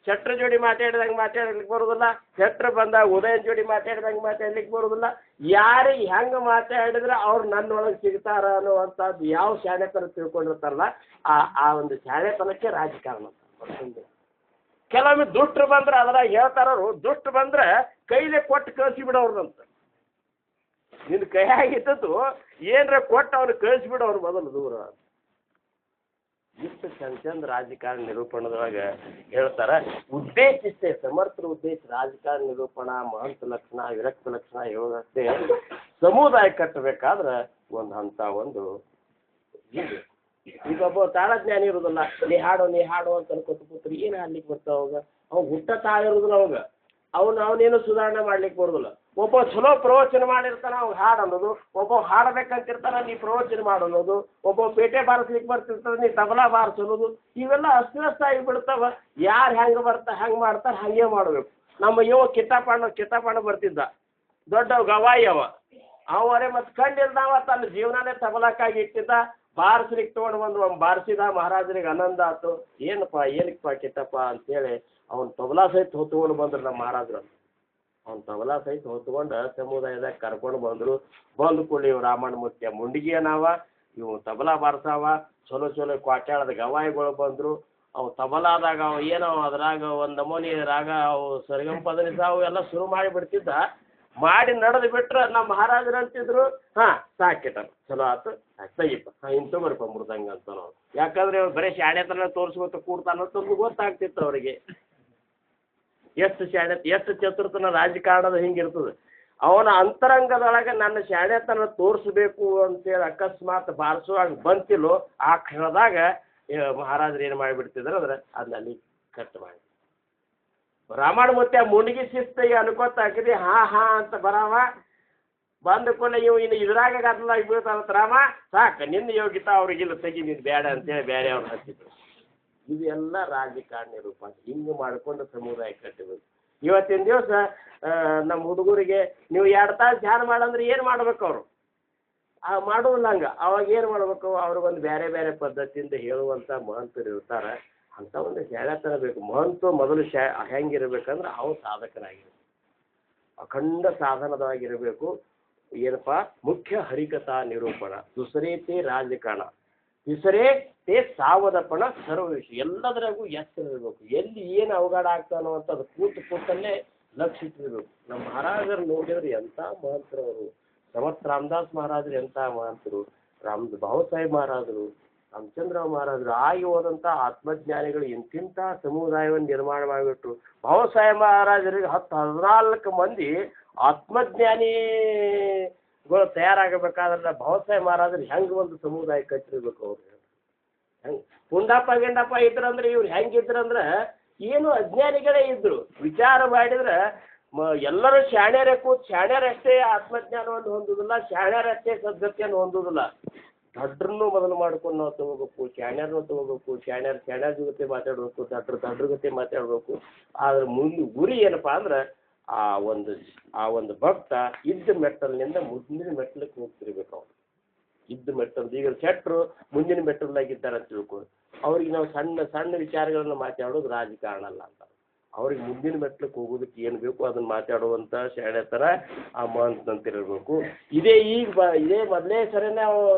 ಶೆಟ್ರ ಜೋಡಿ ಮಾತಾಡಿದಂಗೆ ಮಾತಾಡ್ಲಿಕ್ಕೆ ಬರೋದಿಲ್ಲ, ಶೆಟ್ರ್ ಬಂದಾಗ ಉದಯನ್ ಜೋಡಿ ಮಾತಾಡಿದಂಗೆ ಮಾತಾಡ್ಲಿಕ್ಕೆ ಬರೋದಿಲ್ಲ. ಯಾರಿಗೆ ಹೆಂಗೆ ಮಾತಾಡಿದ್ರೆ ಅವ್ರು ನನ್ನೊಳಗೆ ಸಿಗ್ತಾರ ಅನ್ನುವಂಥದ್ದು ಯಾವ ಶಾಣೆತನ ತಿಳ್ಕೊಂಡಿರ್ತಾರಲ್ಲ ಆ ಒಂದು ಶಾಣೆತನಕ್ಕೆ ರಾಜಕಾರಣ ಅಂತ. ಕೆಲವೊಮ್ಮೆ ದುಷ್ಟರು ಬಂದ್ರೆ ಅದ್ರಾಗ ಹೇಳ್ತಾರವರು, ದುಷ್ಟ ಬಂದ್ರೆ ಕೈಲೇ ಕೊಟ್ಟು ಕಳಿಸಿಬಿಡೋರ್ನಂತ. ನಿನ್ನ ಕೈಯಾಗಿದ್ದದ್ದು ಏನರ ಕೊಟ್ಟು ಅವ್ರು ಕಳಿಸ್ಬಿಡೋರು ಮೊದಲು ದೂರ. ಇಷ್ಟು ಚಂದ ರಾಜಕಾರಣ ನಿರೂಪಣದೊಳಗೆ ಹೇಳ್ತಾರೆ. ಉದ್ದೇಶಿಸ್ತೇ ಸಮರ್ಥರ ಉದ್ದೇಶ ರಾಜಕಾರಣ ನಿರೂಪಣಾ ಮಹಂತ ಲಕ್ಷಣ ವಿರಕ್ತ ಲಕ್ಷಣ ಹೇಳೋದಷ್ಟೇ. ಸಮುದಾಯ ಕಟ್ಟಬೇಕಾದ್ರೆ ಒಂದು ಹಂತ ಒಂದು ಈಗ ಒಬ್ಬ ತಾಳಜ್ಞಾನಿ ಇರೋದಿಲ್ಲ. ನೀ ಹಾಡು ಅಂತ ಅನ್ಕೊತ ಕೂತ್ರಿ ಏನು ಹಾಡ್ಲಿಕ್ಕೆ ಬರ್ತಾವ ಅವಾಗ? ಅವಾಗ ಹುಟ್ಟ ತಾಳಿರೋದಿಲ್ಲ ಅವಾಗ. ಅವನೇನು ಸುಧಾರಣೆ ಮಾಡ್ಲಿಕ್ಕೆ ಬರೋದಿಲ್ಲ. ಒಬ್ಬ ಚಲೋ ಪ್ರವಚನ ಮಾಡಿರ್ತಾನ ಅವ್ನು ಹಾಡು ಅನ್ನೋದು, ಒಬ್ಬ ಹಾಡಬೇಕಂತಿರ್ತಾನ ನೀ ಪ್ರವಚನ ಮಾಡೋದು, ಒಬ್ಬ ಪೇಟೆ ಬಾರಿಸ್ಲಿಕ್ಕೆ ಬರ್ತಿರ್ತಾನೆ ನೀ ತಬಲಾ ಬಾರಿಸೋದು. ಇವೆಲ್ಲ ಅಸ್ತವ್ಯಸ್ತ ಆಗಿಬಿಡ್ತಾವ. ಯಾರು ಹೆಂಗೆ ಹೆಂಗೆ ಮಾಡ್ತಾರೆ ಹಾಗೆ ಮಾಡಬೇಕು. ನಮ್ಮ ಇವ ಕಿತ್ತಪ್ಪ ಬರ್ತಿದ್ದ, ದೊಡ್ಡ ಗವಾಯಿ ಅವರೇ ಮತ್ತು ಕಂಡಿಲ್ದಾವ ತನ್ನ ಜೀವನನೇ ತಬಲಕ್ಕಾಗಿ ಇಟ್ಟಿದ್ದ. ಬಾರಿಸ್ಲಿಕ್ಕೆ ತೊಗೊಂಡು ಬಂದು ಬಾರಿಸಿದ. ಮಹಾರಾಜರಿಗೆ ಆನಂದ ಆಯ್ತು. ಏನಪ್ಪ ಕಿತ್ತಪ್ಪ ಅಂತೇಳಿ ಅವ್ನು ತಬಲಾ ಸಹಿತ ಹೊತ್ಕೊಂಡು ಬಂದ್ರು ನಮ್ಮ ಮಹಾರಾಜರು. ಅವ್ನು ತಬಲಾ ಸಹಿತ ಹೊತ್ಕೊಂಡು ಸಮುದಾಯದಾಗ ಕರ್ಕೊಂಡು ಬಂದು ಕೂಡಲಿ ಇವು ರಾಮಣ್ಣ ಮೂರ್ತಿಯ ಮುಂಡಿಗೆ ಇವು ತಬಲಾ ಬಾರ್ಸಾವ. ಚಲೋ ಕ್ವಾಟ್ಯಾಳದ ಗವಾಯಿಗಳು ಬಂದರು. ಅವು ತಬಲಾದಾಗ ಏನೋ ಅದ್ರಾಗ ಒಂದು ನಮೂನಿ ರಾಗ ಅವು ಸರಿಗಂಪದನಿ ಸಾವು ಎಲ್ಲ ಶುರು ಮಾಡಿಬಿಡ್ತಿದ್ದ. ಮಾಡಿ ನಡೆದು ಬಿಟ್ರೆ ನಮ್ಮ ಮಹಾರಾಜರು ಅಂತಿದ್ರು, ಸಾಕಿಟ್ಟ ಚಲೋ ಆಯ್ತು ತೆಗಿಪ್ಪ ಇನ್ನು ತಗೋರಿಪ್ಪ ಮೃದಂಗ ಅಂತ ನಾವು. ಯಾಕಂದ್ರೆ ಅವ್ರು ಬರೀ ಶಾಣೆತನ ತೋರಿಸ್ಕೊತ ಕೂಡ್ತಾನಂತಂದು ಗೊತ್ತಾಗ್ತಿತ್ತು ಅವರಿಗೆ. ಎಷ್ಟು ಚತುರ್ತನ ರಾಜಕಾರಣದ ಹಿಂಗಿರ್ತದೆ. ಅವನ ಅಂತರಂಗದೊಳಗೆ ನನ್ನ ಶಾಣೆತನ ತೋರಿಸ್ಬೇಕು ಅಂತೇಳಿ ಅಕಸ್ಮಾತ್ ಬಾರಿಸುವಾಗ ಬಂತಿಲ್ಲೋ ಆ ಕ್ಷಣದಾಗ ಮಹಾರಾಜರು ಏನು ಮಾಡಿಬಿಡ್ತಿದ್ರು ಅಂದ್ರೆ ಅದನ್ನ ಅಲ್ಲಿ ಕಟ್ ಮಾಡಿ ರಾಮಣ್ಣ ಮೂರ್ತಿ ಮುಂಡಿಗೆ ಶಿಸ್ತಿಗೆ ಅನ್ಕೋತ ಹಾಕಿದ್ರಿ ಹಾ ಅಂತ ಬರಾವ ಬಂದ ಕೊನೆ ಇವು ಇನ್ನು ಇದ್ರಾಗ ಗದ್ದಲಾಗಿ ಬೀಳ್ತಾವಂತ ರಾಮ ಸಾಕು ನಿನ್ನ ಯೋಗ್ಯತಾ ಅವ್ರಿಗಿಲ್ಲ ತೆಗಿ ನೀನು ಬೇಡ ಅಂತೇಳಿ ಬೇರೆ ಅವ್ರು ಹಚ್ಚಿದ್ರು. ಇವೆಲ್ಲ ರಾಜಕಾರಣ ರೂಪ. ಹಿಂಗೆ ಮಾಡ್ಕೊಂಡು ಸಮುದಾಯ ಕಟ್ಟಬೇಕು. ಇವತ್ತಿನ ದಿವಸ ನಮ್ಮ ಹುಡುಗರಿಗೆ ನೀವು 2 ತಾಸು ಧ್ಯಾನ ಮಾಡಂದ್ರೆ ಏನು ಮಾಡ್ಬೇಕು ಅವರು? ಮಾಡೋದಿಲ್ಲ ಹಂಗೆ. ಅವಾಗ ಏನು ಮಾಡ್ಬೇಕು? ಅವ್ರಿಗೊಂದು ಬೇರೆ ಪದ್ಧತಿಯಿಂದ ಹೇಳುವಂಥ ಮಹಂತರು ಇರ್ತಾರೆ. ಅಂಥ ಒಂದು ಶಾಣೆತನ ಬೇಕು. ಮಹಂತ ಮೊದಲು ಹೆಂಗಿರ್ಬೇಕಂದ್ರೆ ಅವು ಸಾಧಕರಾಗಿರ್ಬೇಕು, ಅಖಂಡ ಸಾಧನದವಾಗಿರಬೇಕು. ಏನಪ್ಪ? ಮುಖ್ಯ ಹರಿಕಥಾ ನಿರೂಪಣ, ದುಸರೇತೆ ರಾಜಕಾರಣ, ತಿಸರೇ ತೇ ಸಾವದಪಣ ಸರ್ವ ವಿಷಯ. ಎಲ್ಲದರಾಗೂ ಎಚ್ಚರ ಇರಬೇಕು. ಎಲ್ಲಿ ಏನು ಅವಘಡ ಆಗ್ತಾನೋ ಅಂತ ಅದು ಕೂತಲ್ಲೇ ಲಕ್ಷ್ಯ ಇಟ್ಟಿರ್ಬೇಕು. ನಮ್ಮ ಮಹಾರಾಜರು ನೋಡಿದ್ರೆ ಎಂಥ ಮಹಂತರು ಅವರು. ಸಮರ್ಥ ರಾಮದಾಸ್ ಮಹಾರಾಜರು ಎಂಥ ಮಹಂತರು, ಭಾವಸಾಹೇಬ್ ಮಹಾರಾಜರು, ರಾಮಚಂದ್ರ ಮಹಾರಾಜರು ಆಗಿ ಹೋದಂಥ ಆತ್ಮಜ್ಞಾನಿಗಳು ಇಂತಿಂಥ ಸಮುದಾಯವನ್ನು ನಿರ್ಮಾಣ ಮಾಡಿಬಿಟ್ರು. ಭಾವಸಾಹೇಬ್ ಮಹಾರಾಜರಿಗೆ 14 ಮಂದಿ ಆತ್ಮಜ್ಞಾನಿಗಳು ತಯಾರಾಗಬೇಕಾದ್ರೆ ಭಾವಸಾಹೇಬ್ ಮಹಾರಾಜರು ಹೆಂಗೆ ಒಂದು ಸಮುದಾಯ ಕಟ್ಟಿರ್ಬೇಕು ಅವ್ರು? ಹೆಂಗೆ ಗಿಂಡಪ್ಪ ಇದ್ರಂದ್ರೆ ಇವ್ರು ಹೆಂಗಿದ್ರಂದ್ರೆ ಏನು ಅಜ್ಞಾನಿಗಳೇ ಇದ್ರು. ವಿಚಾರ ಮಾಡಿದ್ರೆ ಎಲ್ಲರೂ ಶಾಣ್ಯರಷ್ಟೇ ಆತ್ಮಜ್ಞಾನವನ್ನು ಹೊಂದುವುದಿಲ್ಲ, ಶಾಣ್ಯರಷ್ಟೇ ಸದ್ಗತಿಯನ್ನು ಹೊಂದುವುದಿಲ್ಲ. ದಡ್ರನ್ನು ಮೊದಲು ಮಾಡ್ಕೊಂಡು ನಾವು ತಗೋಬೇಕು, ಶಾಣ್ಯರನ್ನು ತಗೋಬೇಕು, ಶಾಣ್ಯರ ಜೊತೆ ಮಾತಾಡಬೇಕು, ದಡ್ರ ಜೊತೆ ಮಾತಾಡಬೇಕು. ಆದ್ರೆ ಗುರಿ ಏನಪ್ಪಾ ಅಂದ್ರೆ ಆ ಒಂದು ಭಕ್ತ ಇದ್ದ ಮೆಟ್ಟಲಿನಿಂದ ಮುಂದಿನ ಮೆಟ್ಟಲಕ್ಕೆ ಹೋಗ್ತಿರ್ಬೇಕು. ಅವ್ರು ಇದ್ದ ಮೆಟ್ಟಲ್ ಈಗ ಶೆಟ್ರು ಮುಂದಿನ ಮೆಟ್ಟಲಾಗಿದ್ದಾರೆ ಅಂತ ತಿಳ್ಕೊಂಡು ಅವ್ರಿಗೆ ನಾವು ಸಣ್ಣ ವಿಚಾರಗಳನ್ನು ಮಾತಾಡೋದು ರಾಜಕಾರಣ ಅಲ್ಲ ಅಂತ. ಅವ್ರಿಗೆ ಮುಂದಿನ ಮೆಟ್ಲಕ್ಕೆ ಹೋಗೋದಕ್ಕೆ ಏನು ಬೇಕು ಅದನ್ನ ಮಾತಾಡುವಂಥ ಶಾಣೆತನ ಆ ಮಹಂತಂತಿರಬೇಕು. ಇದೇ ಮೊದಲೇ ಸರಿನೇ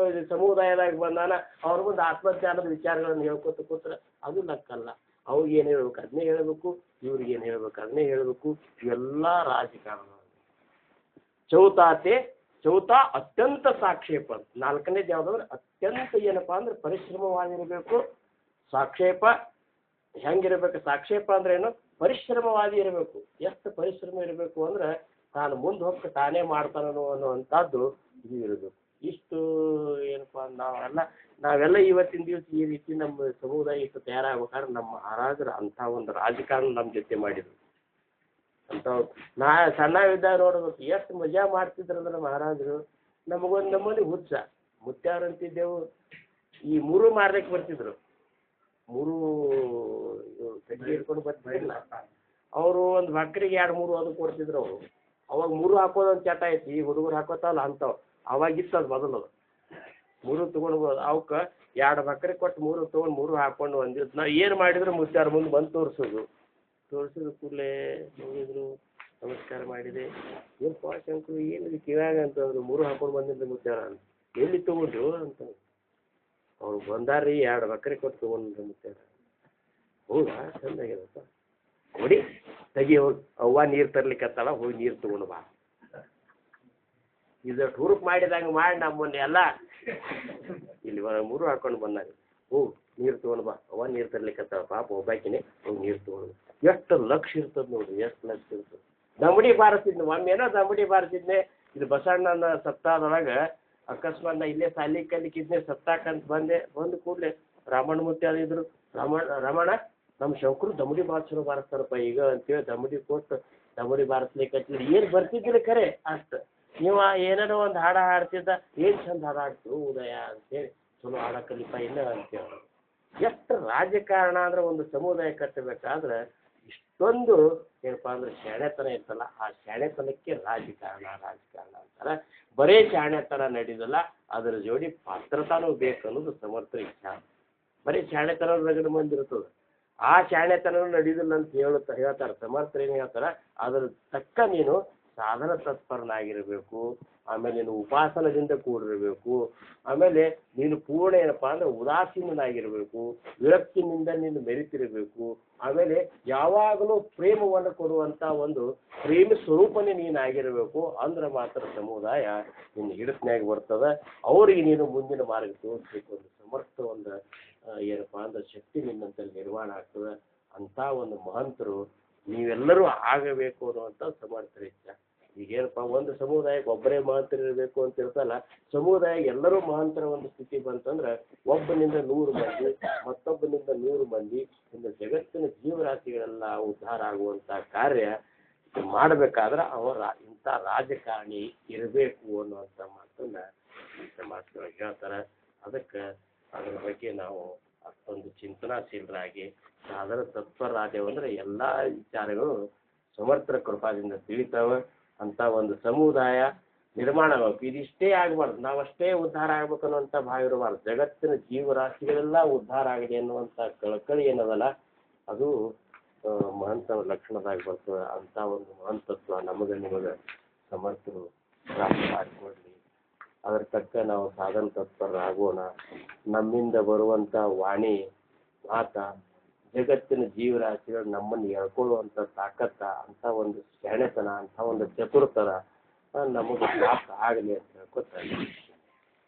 ಸಮುದಾಯದಾಗ ಬಂದಾನ ಅವ್ರ ಮುಂದೆ ಆತ್ಮಜ್ಞಾನದ ವಿಚಾರಗಳನ್ನು ಹೇಳ್ಕೊತ ಕೂತ್ರೆ ಅದು ನಕ್ಕಲ್ಲ. ಅವ್ರಿಗೆ ಏನು ಹೇಳ್ಬೇಕು ಅದನ್ನೇ ಹೇಳಬೇಕು, ಇವ್ರಿಗೆ ಏನು ಹೇಳ್ಬೇಕು ಅದನ್ನೇ ಹೇಳಬೇಕು. ಇವೆಲ್ಲ ರಾಜಕಾರಣ. ಚೌಥ ಅತ್ಯಂತ ಸಾಕ್ಷೇಪ. 4ನೇದು ಯಾವುದಂದ್ರೆ ಅತ್ಯಂತ ಏನಪ್ಪಾ ಅಂದ್ರೆ ಪರಿಶ್ರಮವಾಗಿರಬೇಕು. ಸಾಕ್ಷೇಪ ಹೆಂಗಿರಬೇಕು? ಸಾಕ್ಷೇಪ ಅಂದ್ರೆ ಏನು? ಪರಿಶ್ರಮವಾದಿ ಇರಬೇಕು. ಎಷ್ಟು ಪರಿಶ್ರಮ ಇರಬೇಕು ಅಂದ್ರೆ ತಾನು ಮುಂದೆ ಹೋಗಿ ತಾನೇ ಮಾಡ್ತಾನೋ ಅನ್ನುವಂಥದ್ದು ಇದು ಇರಬೇಕು. ಇಷ್ಟು ಏನಪ್ಪ ನಾವೆಲ್ಲ ಇವತ್ತಿನ ದಿವಸ ಈ ರೀತಿ ನಮ್ಮ ಸಮುದಾಯ ಇಷ್ಟು ತಯಾರಾಗ್ಬೇಕಾದ್ರೆ ನಮ್ಮ ಮಹಾರಾಜರು ಅಂಥ ಒಂದು ರಾಜಕಾರಣ ನಮ್ಮ ಜೊತೆ ಮಾಡಿದರು. ಅಂತ ಸಣ್ಣವಿದ್ದಾಗ ನೋಡ್ಬೇಕು ಎಷ್ಟು ಮಜಾ ಮಾಡ್ತಿದ್ರಂದ್ರೆ ಮಹಾರಾಜರು. ನಮಗೊಂದು ನಮ್ಮಲ್ಲಿ ಹುಚ್ಚ ಮುತ್ಯಾರು ಅಂತಿದ್ದೆವು. ಈ ಮೂರು ಮಾರ್ಲಿಕ್ಕೆ ಬರ್ತಿದ್ರು. ಮೂರು ಕಡ್ಡಿ ಹಿಡ್ಕೊಂಡು ಬರ್ತಿಲ್ಲ ಅವರು. ಒಂದು ಬಕ್ರಿಗೆ 2-3 ಅದು ಕೊಡ್ತಿದ್ರು ಅವರು. ಅವಾಗ 3 ಹಾಕೋದೊಂದು ಚಟ ಐತಿ. ಈ ಹುಡುಗರು ಹಾಕೋತಾವಲ್ಲ ಅಂಥವು ಅವಾಗಿತ್ತು. ಅದು ಮೊದಲು 3 ತೊಗೊಂಡು ಅವಕ್ಕೆ 2 ಬಕ್ರಿಗೆ ಕೊಟ್ಟು 3 ತೊಗೊಂಡು 3 ಹಾಕ್ಕೊಂಡು ಒಂದಿವ್ಸ ನಾವು ಏನು ಮಾಡಿದ್ರು ಮುತ್ಯಾರ ಮುಂದೆ ಬಂದು ತೋರಿಸಿದ ಕೂಡಲೇ ನೋಡಿದ್ರು, ನಮಸ್ಕಾರ ಮಾಡಿದೆ. ಏನಪ್ಪ ಶಂಕರು ಏನಿದೆ ಕಿವ್ಯಾಗ ಅಂತಂದ್ರು. 3 ಹಾಕೊಂಡು ಬಂದಿದ್ದು ಮುತ್ಯಾರ ಅಂತ. ಎಲ್ಲಿ ತೊಗೊಂಡ್ರು ಅಂತ ಅವ್ರು ಬಂದಾರ್ರಿ 2 ಬಕ್ರೆ ಕೊಟ್ಟು ತೊಗೊಂಡ್ರು ಮುತ್ಯಾರ. ಹೌದಾ ಚಂದಾಗ್ಯದಪ್ಪ ಕೊಡಿ ತೆಗಿ ಹೋಗಿ ಅವ್ವ ನೀರು ತರ್ಲಿಕ್ಕತ್ತಾಳ ಹೋಗಿ ನೀರು ತೊಗೊಂಡು ಬಾ. ಇದು ಹುರುಪ್ ಮಾಡಿದಂಗೆ ಮಾಡಿ ನಮ್ಮನ್ನ ಎಲ್ಲ ಇಲ್ಲಿ 3 ಹಾಕೊಂಡು ಬಂದಾಗ ನೀರು ತೊಗೊಂಡು ಬಾ ಅವ್ವ ನೀರು ತರ್ಲಿಕ್ಕತ್ತಾಳ ಪಾಪ ಒಬ್ಬಾಕಿನೇ ಹೋಗಿ ನೀರು ತೊಗೊಂಡು. ಎಷ್ಟು ಲಕ್ಷ ಇರ್ತದೆ ನೋಡ್ರಿ, ಎಷ್ಟು ಲಕ್ಷ ಇರ್ತದೆ. ದಮಡಿ ಬಾರಿಸಿದ್ನು ಒಮ್ಮೆನೋ ದಮಡಿ ಬಾರಿಸಿದ್ನೆ. ಇದು ಬಸಣ್ಣನ ಸಪ್ತಾಹದೊಳಗೆ ಅಕಸ್ಮಾತ್ ನಾ ಇಲ್ಲೇ ಸಾಲಿ ಕಲಿಕಿದ್ನೆ ಸತ್ತಾಕಂತ ಬಂದು ಕೂಡಲೇ ರಾಮಣ್ಣ ಮುತ್ಯಾರ ಇದ್ರು. ರಮಣ ನಮ್ಮ ಶಂಕರು ದಮಡಿ ಬಾರಿಸ್ತಾರಪ್ಪ ಈಗ ಅಂತೇಳಿ ದಮಡಿ ಕೊಟ್ಟು ದಮಡಿ ಬಾರಿಸ್ಲಿಕ್ಕೆ ಏನು ಬರ್ತಿದ್ದಿಲ್ಲ ಖರೆ ಅಷ್ಟು. ನೀವು ಏನಾರೋ ಒಂದು ಹಾಡ ಹಾಡ್ತಿದ್ದ, ಏನು ಚಂದ ಹಾಡು ಹಾಡ್ತು ಉದಯ ಅಂತೇಳಿ ಚಲೋ ಹಾಡ ಕಲಿಪ ಇಲ್ಲ ಅಂತೇಳಿ. ಎಷ್ಟು ರಾಜಕಾರಣ ಅಂದ್ರೆ ಒಂದು ಸಮುದಾಯ ಕಟ್ಟಬೇಕಾದ್ರೆ ಇಷ್ಟೊಂದು ಏನಪ್ಪ ಅಂದ್ರೆ ಶಾಣೆತನ ಇರ್ತಲ್ಲ, ಆ ಶಾಣೆತನಕ್ಕೆ ರಾಜಕಾರಣ ಅಂತಾರೆ. ಬರೇ ಶಾಣೆತನ ನಡೀದಲ್ಲ, ಅದರ ಜೋಡಿ ಪಾತ್ರತಾನೂ ಬೇಕು ಅನ್ನೋದು ಸಮರ್ಥ ಇಚ್ಛಾ. ಬರೀ ಶಾಣೆತನ ರಗಡ ಮಂದಿ ಇರ್ತದೆ, ಆ ಶಾಣೆತನ ನಡೀದಿಲ್ಲ ಅಂತ ಹೇಳ್ತಾರೆ ಸಮರ್ಥರು. ಏನು ಹೇಳ್ತಾರೆ, ಅದ್ರ ತಕ್ಕ ನೀನು ಸಾಧನ ತತ್ಪರನಾಗಿರಬೇಕು. ಆಮೇಲೆ ನೀನು ಉಪಾಸನದಿಂದ ಕೂಡಿರಬೇಕು. ಆಮೇಲೆ ನೀನು ಪೂರ್ಣ ಏನಪ್ಪ ಅಂದ್ರೆ ಉದಾಸೀನಾಗಿರಬೇಕು. ವಿರಕ್ತಿನಿಂದ ನೀನು ಮೆರಿತಿರಬೇಕು. ಆಮೇಲೆ ಯಾವಾಗಲೂ ಪ್ರೇಮವನ್ನು ಕೊಡುವಂಥ ಒಂದು ಪ್ರೇಮ ಸ್ವರೂಪನೇ ನೀನಾಗಿರಬೇಕು. ಅಂದ್ರೆ ಮಾತ್ರ ಸಮುದಾಯ ನಿನ್ನ ಹಿಡಿತನಾಗಿ ಬರ್ತದೆ. ಅವರಿಗೆ ನೀನು ಮುಂದಿನ ಮಾರ್ಗ ತೋರಿಸ್ಬೇಕು. ಒಂದು ಸಮರ್ಥ ಒಂದು ಏನಪ್ಪ ಅಂದ್ರೆ ಶಕ್ತಿ ನಿನ್ನಂತಲ್ಲಿ ನಿರ್ಮಾಣ ಆಗ್ತದೆ. ಅಂಥ ಒಂದು ಮಹಂತರು ನೀವೆಲ್ಲರೂ ಆಗಬೇಕು ಅನ್ನುವಂಥ ಸಮರ್ಥರ ಇಚ್ಛೆ. ಈಗೇನಪ್ಪ ಒಂದು ಸಮುದಾಯಕ್ಕೆ ಒಬ್ಬರೇ ಮಹಂತರು ಇರಬೇಕು ಅಂತ ಇರ್ತಲ್ಲ, ಸಮುದಾಯ ಎಲ್ಲರೂ ಮಹಂತರ ಒಂದು ಸ್ಥಿತಿ ಬಂತಂದ್ರೆ ಒಬ್ಬನಿಂದ 100 ಮಂದಿ, ಮತ್ತೊಬ್ಬನಿಂದ 100 ಮಂದಿ, ಇನ್ನು ಜಗತ್ತಿನ ಜೀವರಾಶಿಗಳೆಲ್ಲ ಉದ್ಧಾರ ಆಗುವಂಥ ಕಾರ್ಯ ಮಾಡಬೇಕಾದ್ರೆ ಇಂಥ ರಾಜಕಾರಣಿ ಇರಬೇಕು ಅನ್ನುವಂಥ ಮಾತನ್ನ ಸಮಾಜದೊಳಗೆ ಹೇಳ್ತಾರೆ. ಅದಕ್ಕೆ ಅದ್ರ ಬಗ್ಗೆ ನಾವು ಅಷ್ಟೊಂದು ಚಿಂತನಾಶೀಲರಾಗಿ ಸಾಧನ ತತ್ಪರರಾದೇವು ಅಂದ್ರೆ ಎಲ್ಲ ವಿಚಾರಗಳು ಸಮರ್ಥರ ಕೃಪಾದಿಂದ ತಿಳಿತಾವೆ. ಅಂತ ಒಂದು ಸಮುದಾಯ ನಿರ್ಮಾಣ ಆಗಬೇಕು. ಇದಿಷ್ಟೇ ಆಗಬಾರ್ದು, ನಾವಷ್ಟೇ ಉದ್ಧಾರ ಆಗ್ಬೇಕು ಅನ್ನುವಂಥ ಭಾವ ಇರಬಾರ್ದು. ಜಗತ್ತಿನ ಜೀವರಾಶಿಗಳೆಲ್ಲ ಉದ್ಧಾರ ಆಗಿದೆ ಅನ್ನುವಂಥ ಕಳಕಳಿ ಏನದಲ್ಲ, ಅದು ಮಹಂತ ಲಕ್ಷಣದಾಗಿ ಬರ್ತದೆ. ಅಂಥ ಒಂದು ಮಹಂತತ್ವ ನಮಗೆ ನಿಮಗೆ ಸಮರ್ಥರು ಪ್ರಾಪ್ತ ಮಾಡಿಕೊಡ್ಲಿ. ಅದರ ತಕ್ಕ ನಾವು ಸಾಧನ ತತ್ಪರರಾಗೋಣ. ನಮ್ಮಿಂದ ಬರುವಂಥ ವಾಣಿ ಮಾತ ಜಗತ್ತಿನ ಜೀವರಾಶಿಗಳು ನಮ್ಮನ್ನು ಎಳ್ಕೊಳ್ಳುವಂಥ ತಾಕತ್ತ, ಅಂಥ ಒಂದು ಶಾಣೆತನ, ಅಂಥ ಒಂದು ಚತುರತನ ನಮಗೆ ಪ್ರಾಪ್ತ ಆಗಲಿ ಅಂತ ಹೇಳ್ಕೊತಾರೆ.